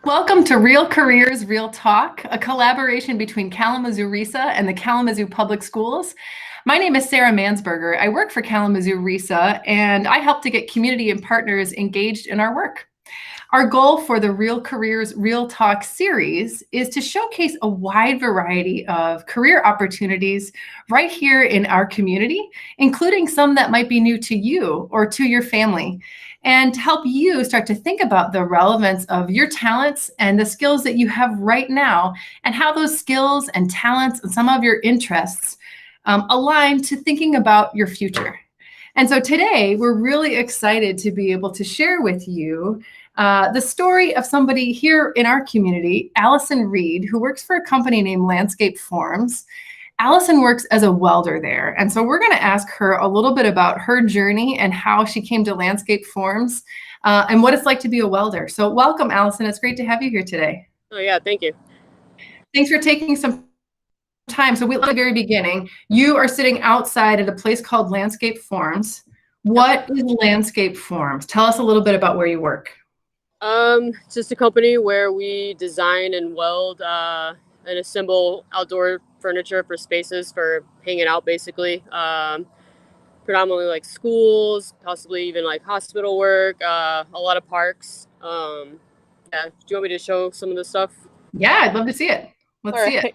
Welcome to Real Careers, Real Talk, a collaboration between Kalamazoo RISA and the Kalamazoo Public Schools. My name is Sarah Mansberger. I work for Kalamazoo RISA, and I help to get community and partners engaged in our work. Our goal for the Real Careers, Real Talk series is to showcase a wide variety of career opportunities right here in our community, including some that might be new to you or to your family, and to help you start to think about the relevance of your talents and the skills that you have right now, and how those skills and talents and some of your interests align to thinking about your future. And so today, we're really excited to be able to share with you the story of somebody here in our community, Allyson Reed, who works for a company named Landscape Forms. Allison works as a welder there. And so we're going to ask her a little bit about her journey and how she came to Landscape Forms and what it's like to be a welder. So welcome, Allison. It's great to have you here today. Oh, yeah. Thank you. Thanks for taking some time. So at the very beginning, you are sitting outside at a place called Landscape Forms. What is Landscape Forms? Tell us a little bit about where you work. It's just a company where we design and weld and assemble outdoor furniture for spaces for hanging out, basically. Predominantly like schools, possibly even like hospital work, a lot of parks. Yeah. Do you want me to show some of the stuff? Yeah, I'd love to see it. Let's see it.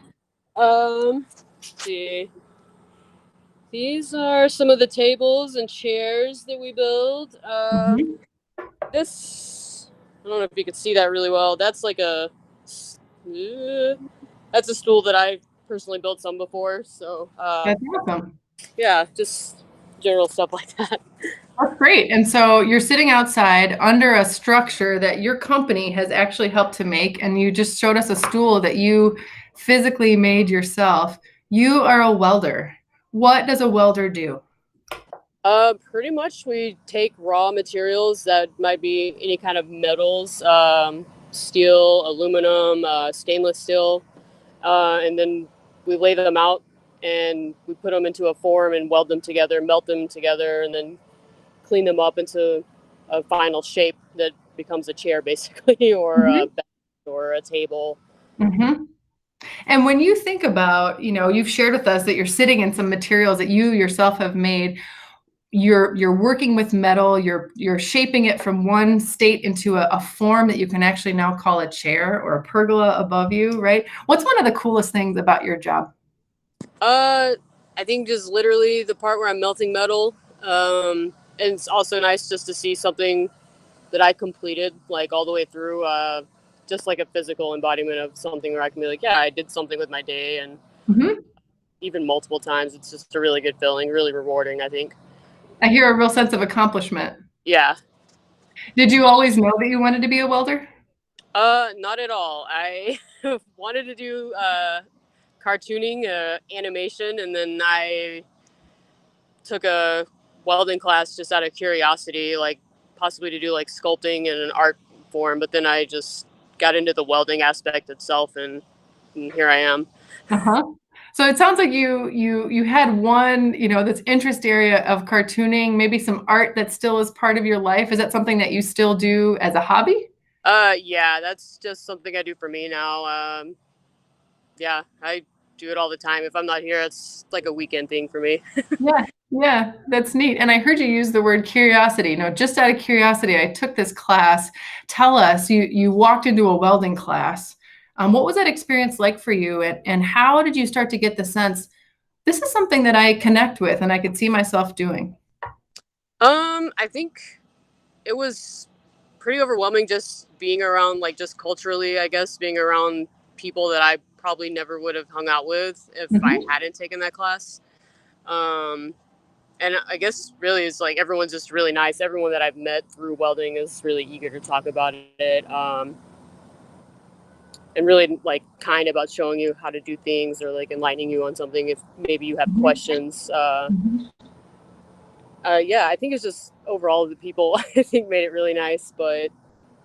Let's see. These are some of the tables and chairs that we build. This, I don't know if you can see that really well. That's like that's a stool that I personally built some before. So, That's awesome. yeah, just general stuff like that. That's great. And so you're sitting outside under a structure that your company has actually helped to make, and you just showed us a stool that you physically made yourself. You are a welder. What does a welder do? Pretty much we take raw materials that might be any kind of metals, steel, aluminum, stainless steel, and then we lay them out and we put them into a form and weld them together, melt them together, and then clean them up into a final shape that becomes a chair, basically, or a bench or a table. Mm-hmm. And when you think about, you've shared with us that you're sitting in some materials that you yourself have made. You're working with metal, you're shaping it from one state into a form that you can actually now call a chair or a pergola above you, right? What's one of the coolest things about your job? I think just literally the part where I'm melting metal. And it's also nice just to see something that I completed, like all the way through, just like a physical embodiment of something where I can be like, yeah, I did something with my day, and even multiple times. It's just a really good feeling, really rewarding, I think. I hear a real sense of accomplishment. Yeah. Did you always know that you wanted to be a welder? Not at all. I wanted to do cartooning, animation, and then I took a welding class just out of curiosity, like possibly to do like sculpting in an art form. But then I just got into the welding aspect itself, and here I am. So it sounds like you had one, this interest area of cartooning, maybe some art that still is part of your life. Is that something that you still do as a hobby? Yeah, that's just something I do for me now. Yeah, I do it all the time. If I'm not here, it's like a weekend thing for me. Yeah, that's neat. And I heard you use the word curiosity. Just out of curiosity, I took this class. Tell us, you walked into a welding class. What was that experience like for you? And how did you start to get the sense, this is something that I connect with and I could see myself doing? I think it was pretty overwhelming just being around, like, just culturally, I guess, being around people that I probably never would have hung out with if I hadn't taken that class. And I guess really it's like everyone's just really nice. Everyone that I've met through welding is really eager to talk about it. And really like kind about showing you how to do things or like enlightening you on something if maybe you have questions. Yeah, I think it's just overall the people I think made it really nice. But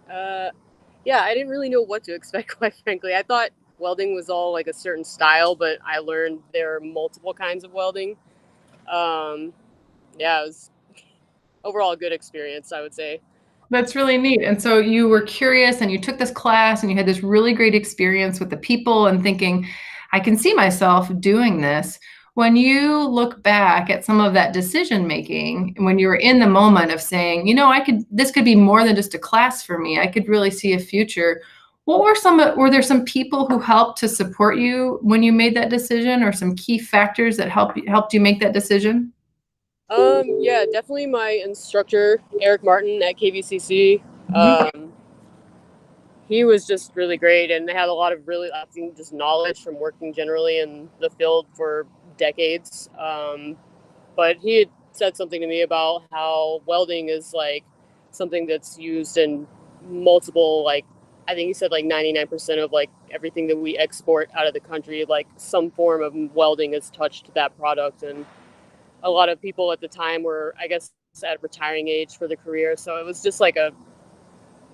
yeah, I didn't really know what to expect, quite frankly. I thought welding was all like a certain style, but I learned there are multiple kinds of welding. Yeah, it was overall a good experience, I would say. That's really neat. And so you were curious and you took this class and you had this really great experience with the people and thinking, I can see myself doing this. When you look back at some of that decision making, when you were in the moment of saying, this could be more than just a class for me. I could really see a future. Were there some people who helped to support you when you made that decision, or some key factors that helped you make that decision? Yeah, definitely my instructor, Eric Martin at KVCC. Mhm. He was just really great and had a lot of really, I think, just knowledge from working generally in the field for decades. But he had said something to me about how welding is like something that's used in multiple, like, I think he said like 99% of like everything that we export out of the country, like some form of welding has touched that product. And a lot of people at the time were, I guess, at retiring age for the career. So it was just like a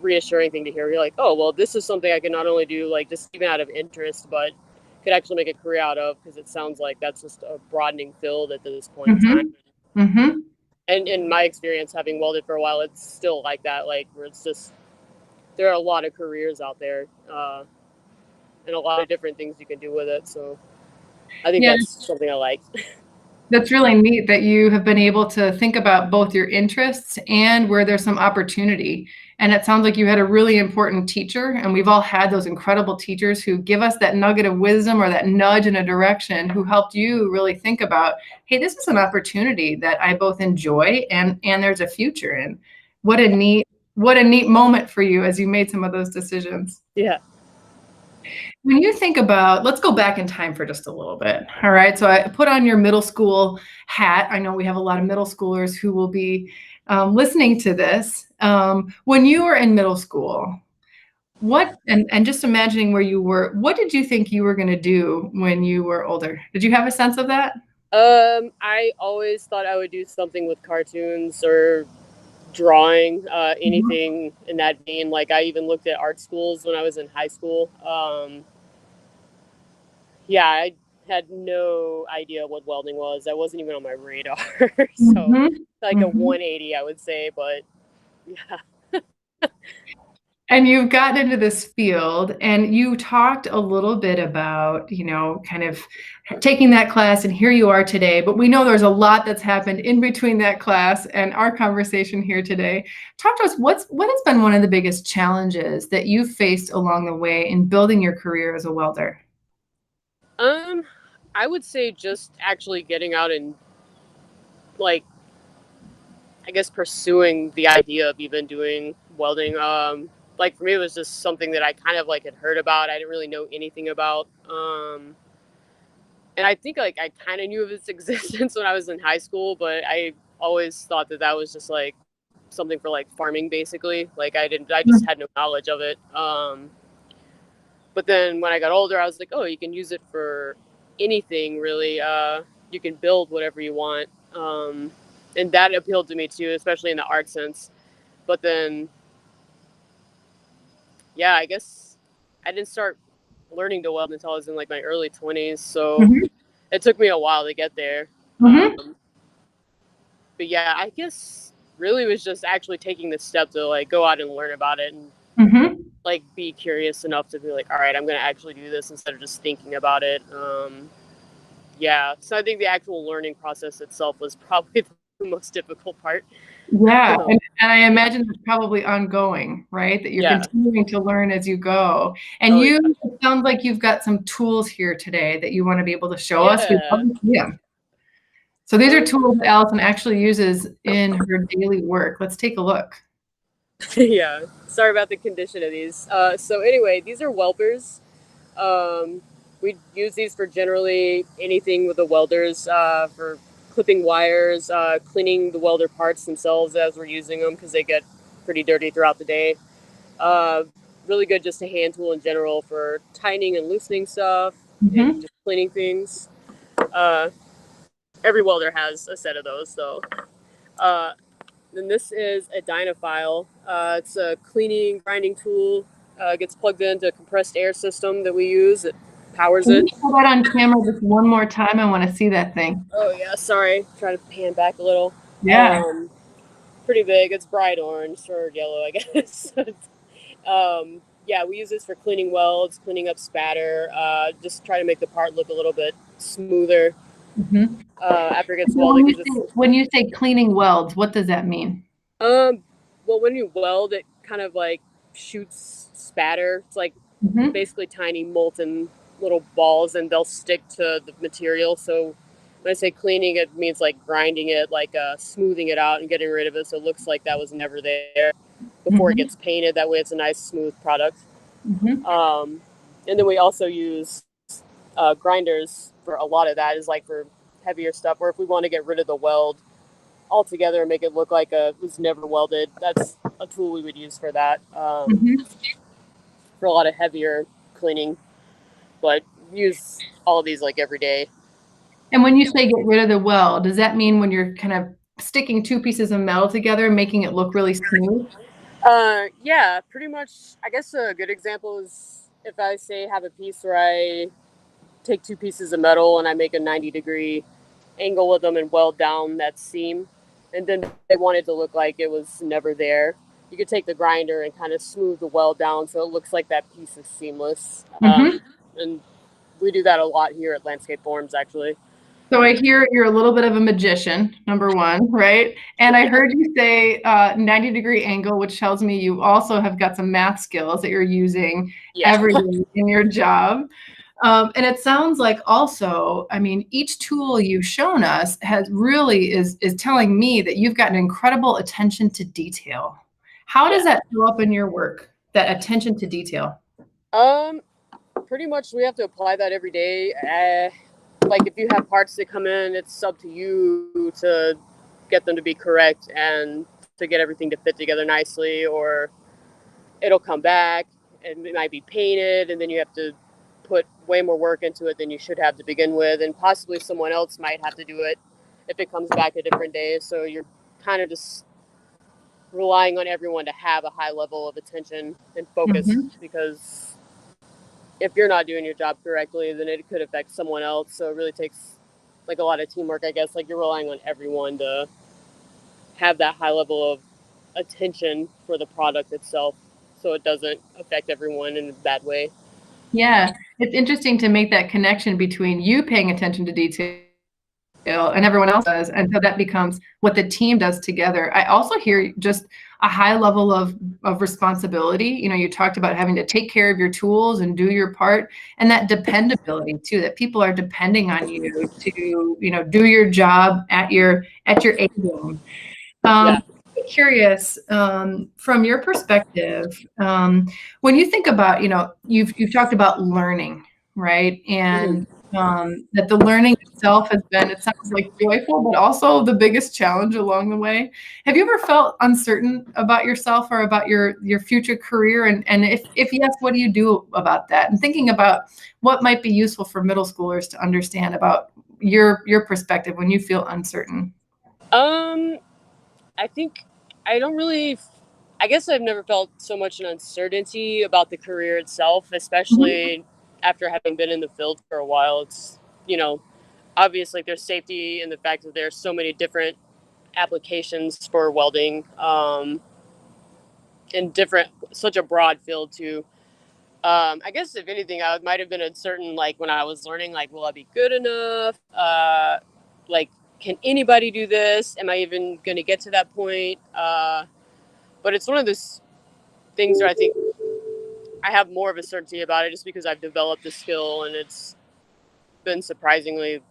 reassuring thing to hear. You're like, oh, well, this is something I can not only do like just even out of interest, but could actually make a career out of, because it sounds like that's just a broadening field at this point in time. Mm-hmm. And in my experience, having welded for a while, it's still like that, like where it's just there are a lot of careers out there, and a lot of different things you can do with it. So I think Yeah, that's something I like. that's really neat that you have been able to think about both your interests and where there's some opportunity. And it sounds like you had a really important teacher, and we've all had those incredible teachers who give us that nugget of wisdom or that nudge in a direction, who helped you really think about, hey, this is an opportunity that I both enjoy and there's a future in. What a neat moment for you as you made some of those decisions. Yeah. When you think about, let's go back in time for just a little bit. All right. So I put on your middle school hat. I know we have a lot of middle schoolers who will be listening to this. When you were in middle school, and just imagining where you were, what did you think you were going to do when you were older? Did you have a sense of that? I always thought I would do something with cartoons or drawing, anything in that vein. Like I even looked at art schools when I was in high school. Yeah, I had no idea what welding was. That wasn't even on my radar. So Mm-hmm. like a Mm-hmm. 180, I would say. But yeah, And you've gotten into this field, and you talked a little bit about, kind of taking that class, and here you are today. But we know there's a lot that's happened in between that class and our conversation here today. Talk to us, what has been one of the biggest challenges that you've faced along the way in building your career as a welder? um, I would say just actually getting out and like I guess pursuing the idea of even doing welding. Like for me, it was just something that I kind of like had heard about. I didn't really know anything about. And I think like I kind of knew of its existence when I was in high school, but I always thought that that was just like something for like farming, basically. Like I just had no knowledge of it. But then when I got older, I was like, oh, you can use it for anything really. You can build whatever you want. And that appealed to me too, especially in the art sense. But then, yeah, I guess I didn't start learning to weld until I was in like my early 20s. So Mhm. it took me a while to get there. Mhm. But yeah, I guess really was just actually taking the step to like go out and learn about it and Mhm. like be curious enough to be like, all right, I'm going to actually do this instead of just thinking about it. Yeah, so I think the actual learning process itself was probably the most difficult part. Yeah, um, and I yeah, imagine it's probably ongoing, right? That you're yeah, continuing to learn as you go. And oh yeah, it sounds like you've got some tools here today that you want to be able to show us. We'd love yeah. to see 'em. So these are Um, tools that Allison actually uses in her daily work. Let's take a look. yeah. Sorry about the condition of these. So anyway, these are welpers. Um, we use these for generally anything with the welders, for clipping wires, cleaning the welder parts themselves as we're using them because they get pretty dirty throughout the day. Uh, Really good just a hand tool in general for tightening and loosening stuff and Mhm. just cleaning things. Uh, every welder has a set of those. So uh, then this is a dynaphile. It's a cleaning, grinding tool. Gets plugged into a compressed air system that we use. It powers Can it. you show that on camera just one more time? I want to see that thing. Oh yeah, sorry. Try to pan back a little. Yeah. Um, pretty big. It's bright orange or yellow, I guess. Yeah, we use this for cleaning welds, cleaning up spatter, just try to make the part look a little bit smoother Mhm. after it gets So welded. 'Cause it's, when you say cleaning welds, what does that mean? well, when you weld, it kind of like shoots spatter. It's like Mhm. basically tiny molten little balls, and they'll stick to the material. So when I say cleaning, it means like grinding it, like smoothing it out and getting rid of it, so it looks like that was never there before it Mhm. gets painted. That way, it's a nice smooth product. Mhm. And then we also use grinders for a lot of that. Is like for heavier stuff, or if we want to get rid of the weld altogether and make it look like it was never welded, that's a tool we would use for that. Mhm. For a lot of heavier cleaning, but use all of these like every day. And when you say get rid of the weld, does that mean when you're kind of sticking two pieces of metal together and making it look really smooth? Yeah, pretty much. I guess a good example is if I say have a piece where I take two pieces of metal and I make a 90-degree angle with them and weld down that seam, and then they want it to look like it was never there. You could take the grinder and kind of smooth the weld down so it looks like that piece is seamless. Mhm. And we do that a lot here at Landscape Forms, actually. So I hear you're a little bit of a magician, number one, right? And I heard you say 90-degree angle, which tells me you also have got some math skills that you're using Yeah. every day in your job. And it sounds like also, I mean, each tool you've shown us has really is telling me that you've got an incredible attention to detail. How does Yeah. that show up in your work, that attention to detail? Um, Pretty much we have to apply that every day. Like if you have parts that come in, it's up to you to get them to be correct and to get everything to fit together nicely, or it'll come back and it might be painted, and then you have to put way more work into it than you should have to begin with, and possibly someone else might have to do it if it comes back a different day. So you're kind of just relying on everyone to have a high level of attention and focus, Mhm. because if you're not doing your job correctly, then it could affect someone else. So it really takes like a lot of teamwork, I guess. Like you're relying on everyone to have that high level of attention for the product itself, so it doesn't affect everyone in a bad way. Yeah, it's interesting to make that connection between you paying attention to detail and everyone else does, and so that becomes what the team does together. I also hear just a high level of responsibility. You know, you talked about having to take care of your tools and do your part, and that dependability too, that people are depending on you to, you know, do your job at your A game. Yeah. Curious, from your perspective, when you think about, you know, you've talked about learning, right? Mm-hmm. And that the learning itself has been, it sounds like joyful, but also the biggest challenge along the way. Have you ever felt uncertain about yourself or about your future career? And if yes, what do you do about that? And thinking about what might be useful for middle schoolers to understand about your perspective when you feel uncertain. Um, I think I don't really. I guess I've never felt so much an uncertainty about the career itself, Mhm. especially after having been in the field for a while. It's, you know, obviously there's safety in the fact that there's so many different applications for welding, in different, such a broad field too. I guess if anything, I might have been uncertain, like when I was learning, like, will I be good enough? Like, can anybody do this? Am I even going to get to that point? But it's one of those things where I think I have more of a certainty about it just because I've developed the skill, and it's been surprisingly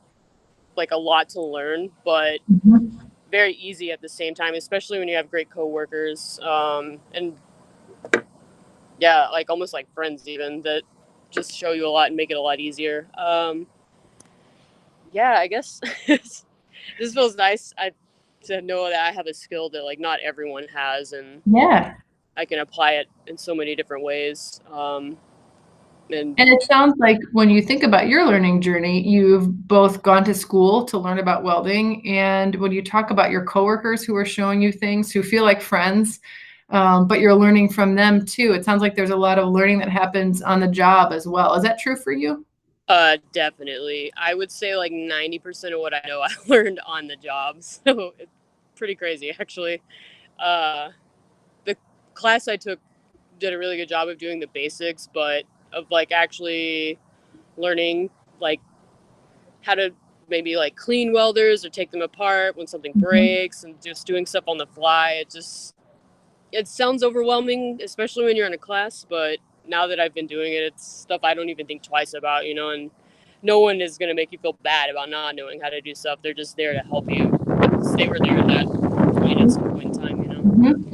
like a lot to learn, but Mhm. very easy at the same time, especially when you have great coworkers, and yeah, like almost like friends even, that just show you a lot and make it a lot easier. Yeah, I guess this feels nice. To know that I have a skill that like not everyone has, and Yeah. I can apply it in so many different ways. And And it sounds like when you think about your learning journey, you've both gone to school to learn about welding, and when you talk about your coworkers who are showing you things, who feel like friends, but you're learning from them too. It sounds like there's a lot of learning that happens on the job as well. Is that true for you? definitely, I would say like 90% of what I know I learned on the job. So it's pretty crazy, actually. The class I took did a really good job of doing the basics, but of like actually learning like how to maybe like clean welders or take them apart when something breaks, and just doing stuff on the fly. It sounds overwhelming, especially when you're in a class, but now that I've been doing it, it's stuff I don't even think twice about, and no one is going to make you feel bad about not knowing how to do stuff. They're just there to help you stay where they're at at some point in time.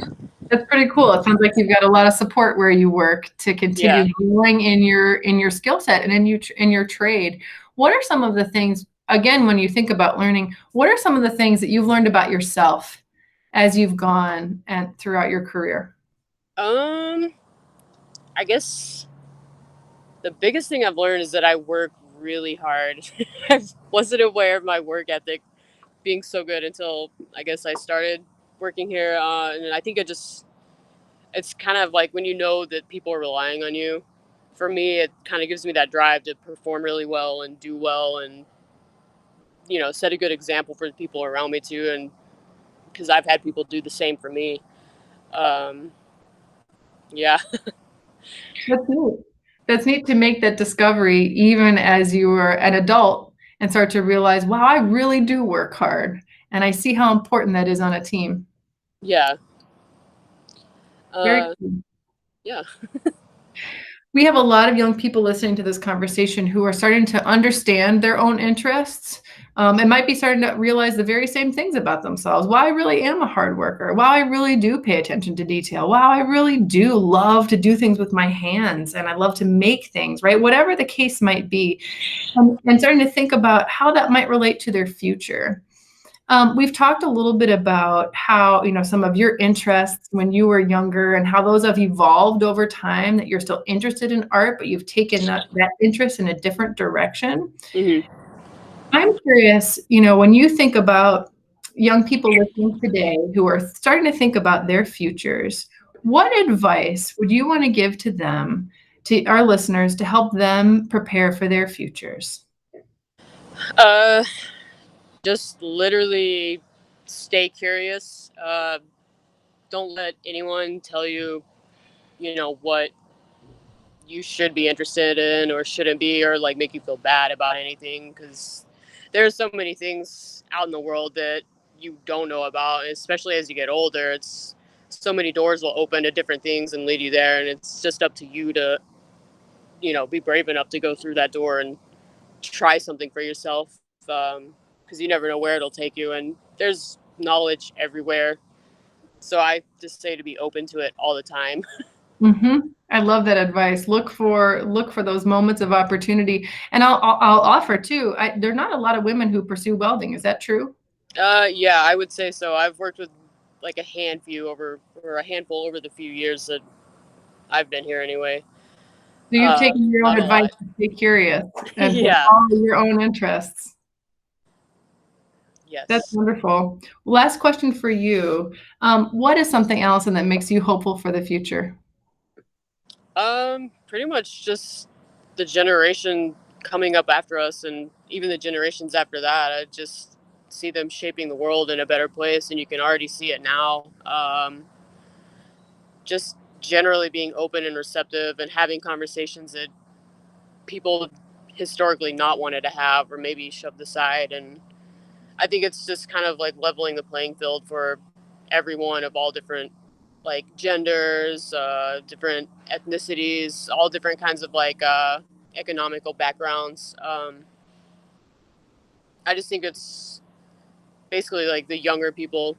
That's pretty cool. It sounds like you've got a lot of support where you work to continue growing in your skill set and in your trade. What are some of the things, again, when you think about learning, what are some of the things that you've learned about yourself as you've gone and throughout your career? I guess the biggest thing I've learned is that I work really hard. I wasn't aware of my work ethic being so good until I guess I started working here. And I think it's kind of like when you know that people are relying on you. For me, it kind of gives me that drive to perform really well and do well and, set a good example for the people around me too. And because I've had people do the same for me. Yeah. That's neat. That's neat to make that discovery even as you are an adult and start to realize, wow, I really do work hard. And I see how important that is on a team. Yeah. Very cool. Yeah. We have a lot of young people listening to this conversation who are starting to understand their own interests and might be starting to realize the very same things about themselves. Wow, I really am a hard worker. Wow, I really do pay attention to detail. Wow, I really do love to do things with my hands and I love to make things, right? Whatever the case might be. And starting to think about how that might relate to their future. We've talked a little bit about how, some of your interests when you were younger and how those have evolved over time, that you're still interested in art, but you've taken that interest in a different direction. Mm-hmm. I'm curious, when you think about young people listening today who are starting to think about their futures, what advice would you want to give to them, to our listeners, to help them prepare for their futures? Just literally stay curious. Don't let anyone tell you, what you should be interested in or shouldn't be, or like make you feel bad about anything. Because there's so many things out in the world that you don't know about, especially as you get older. It's so many doors will open to different things and lead you there. And it's just up to you to, be brave enough to go through that door and try something for yourself. Because you never know where it'll take you, and there's knowledge everywhere. So I just say to be open to it all the time. Mm-hmm. I love that advice. Look for those moments of opportunity. And I'll offer too, there are not a lot of women who pursue welding. Is that true? Yeah, I would say so. I've worked with like a handful over the few years that I've been here anyway. So you've taken your own advice to stay curious and follow your own interests. Yes. That's wonderful. Last question for you. What is something, Allison, that makes you hopeful for the future? Pretty much just the generation coming up after us, and even the generations after that. I just see them shaping the world in a better place, and you can already see it now. Just generally being open and receptive and having conversations that people historically not wanted to have or maybe shoved aside. And I think it's just kind of like leveling the playing field for everyone of all different like genders, different ethnicities, all different kinds of like economical backgrounds. I just think it's basically like the younger people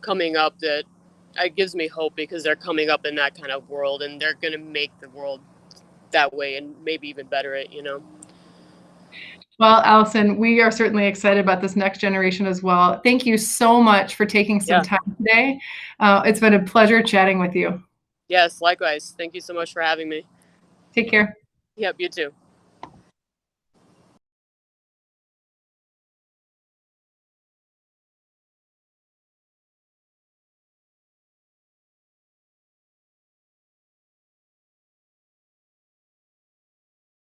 coming up that it gives me hope, because they're coming up in that kind of world and they're going to make the world that way and maybe even better it. Well, Allison, we are certainly excited about this next generation as well. Thank you so much for taking some time today. It's been a pleasure chatting with you. Yes, likewise. Thank you so much for having me. Take care. Yep, you too.